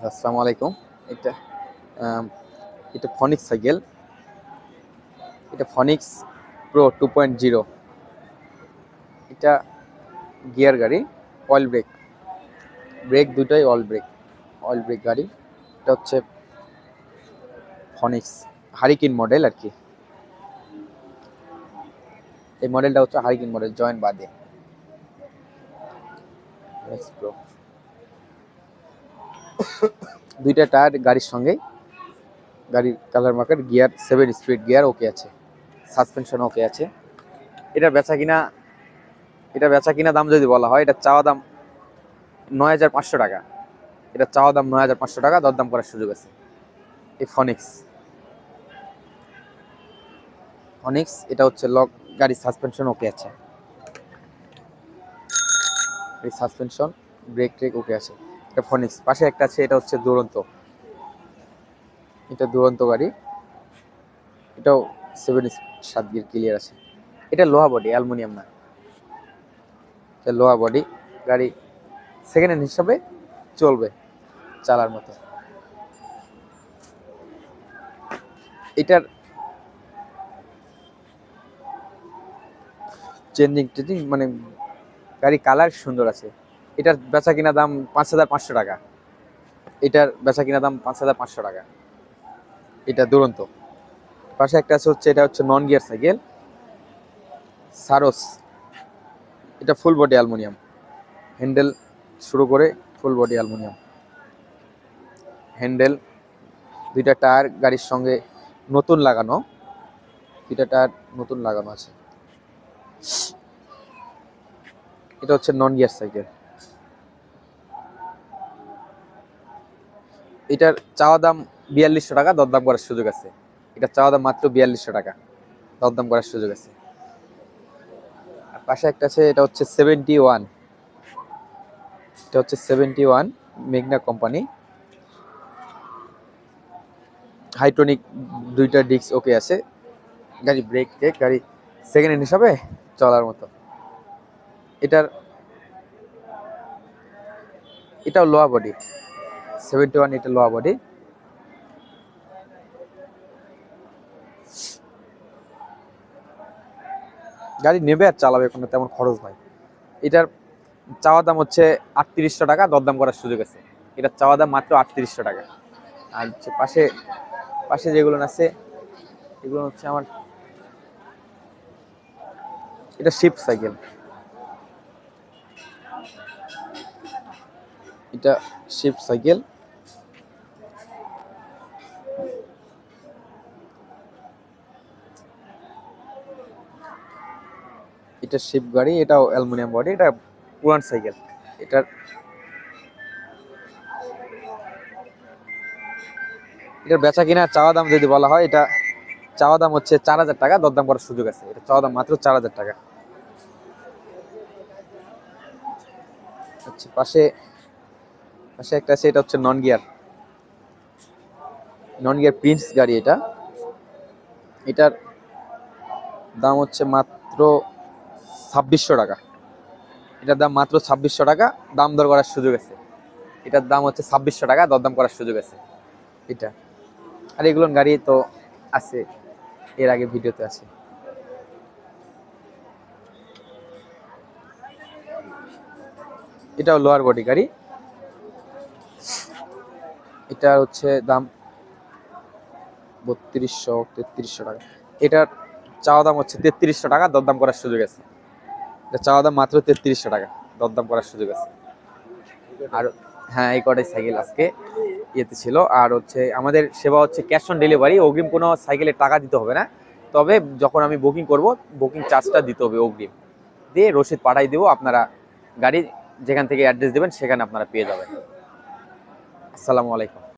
আসসালামু আলাইকুম। এটা আম, এটা ফনিক্স সাইকেল। এটা ফনিক্স প্রো 2.0। এটা গিয়ার গাড়ি, অয়েল ব্রেক, ব্রেক দুটোই অয়েল ব্রেক গাড়ি। এটা হচ্ছে ফনিক্স হারিকেন মডেল আর কি। এই মডেলটা হচ্ছে হারিকেন মডেল, জয়েন্ট বাদে ফনিক্স প্রো। দুইটা টায়ার গাড়ির সঙ্গে, গাড়ির colour market, gear 7 speed gear okay আছে, সাসপেনশন ওকে আছে। এটা বেচা কিনা দাম যদি বলা হয়, এটা চাওয়া দাম 9,500 টাকা। এটা চাওয়া দাম 9,500 টাকা, দরদাম করার সুযোগ আছে। এই ফনিক্স এটা হচ্ছে লক, গাড়ির সাসপেনশন ওকে আছে, এই সাসপেনশন ব্রেক ট্রেক ওকে আছে। এটা ফনিক্স। পাশে একটা আছে, এটা হচ্ছে দুরন্ত। এটা দুরন্ত গাড়ি, এটাও 7 গিয়ার ক্লিয়ার আছে। এটা লোহা বডি, অ্যালুমিনিয়াম না। এটা লোহা বডি গাড়ি, সেকেন্ড হ্যান্ড হিসাবে চলবে, চালার মতো। এটার চেঞ্জিং মানে গাড়ি কালার সুন্দর আছে। এটার বেচা কিনা দাম 5,500 টাকা। এটার বেচা কিনা দাম 5,500 টাকা। এটা দুরন্ত। পাশে একটা আছে, এটা হচ্ছে নন গিয়ার সাইকেল, সারস। এটা ফুল বডি অ্যালুমিনিয়াম, হ্যান্ডেল শুরু করে ফুল বডি অ্যালুমিনিয়াম হ্যান্ডেল। দুইটা টায়ার গাড়ির সঙ্গে নতুন লাগানো, দুইটা টায়ার নতুন লাগানো আছে। এটা হচ্ছে নন গিয়ার সাইকেল। এটার চাওয়া দাম 4,200 টাকা, দরদাম করার সুযোগ আছে। এটা চাওয়া দাম মাত্র 4,200 টাকা, দরদাম করার সুযোগ আছে। আর পাশে একটা আছে, এটা হচ্ছে 71। এটা হচ্ছে 71 মেগনা কোম্পানি, হাইট্রনিক, দুইটা ডিস্ক ওকে আছে। গাড়ি ব্রেক টেক, গাড়ি সেকেন্ড হ্যান্ড হিসাবে চলার মতো। এটাও লোহা বডি, 71। এটা লোহা বডি। গাড়ি নেবে আর চালাবে, কোনো তেমন খরচ নাই। এটার চাওয়া দাম হচ্ছে 3,800 টাকা, দরদাম করার সুযোগ আছে। এটার চাওয়া দাম মাত্র 3,800 টাকা। আর হচ্ছে পাশে পাশে যেগুলো আছে, এগুলো হচ্ছে আমার, এটা শিফট সাইকেল। এটা শিফট সাইকেল। এটা শিফট গাড়ি, এটাও অ্যালুমিনিয়াম বডি, এটা পুরান সাইকেল। এটার বেচা কিনা চাওয়া দাম যদি বলা হয়, এটা চাওয়া দাম হচ্ছে 4,000 টাকা, দরদাম করার সুযোগ আছে। এটা চাওয়া দাম মাত্র 4,000 টাকা। আচ্ছা, পাশে পাশে একটা আছে, এটা হচ্ছে নন গিয়ার প্রিন্স গাড়ি। এটার দাম হচ্ছে মাত্র 2,600 টাকা। এটার দাম মাত্র 2,600 টাকা, দাম দর করার সুযোগ আছে। এটার দাম হচ্ছে 2,600 টাকা, দরদাম করার সুযোগ আছে এটা। আর এগুলো গাড়ি তো আছে, এর আগে ভিডিওতে আছে। এটাও লোয়ার বডি গাড়ি। এটা হচ্ছে দাম 3200-3300 টাকা। এটার চাওয়া দাম হচ্ছে 3300 টাকা, দরদাম করার সুযোগ আছে। এটা চাওয়া দাম মাত্র 3300 টাকা, দরদাম করার সুযোগ আছে। আর হ্যাঁ, এই কটাই সাইকেল আজকে ইয়েতে ছিল। আর হচ্ছে আমাদের সেবা হচ্ছে ক্যাশ অন ডেলিভারি, অগ্রিম কোনো সাইকেলের টাকা দিতে হবে না। তবে যখন আমি বুকিং করব, বুকিং চার্জটা দিতে হবে অগ্রিম, দিয়ে রসিদ পাঠাই দেবো। আপনারা গাড়ি যেখান থেকে অ্যাড্রেস দেবেন, সেখানে আপনারা পেয়ে যাবেন। আসসালামু আলাইকুম।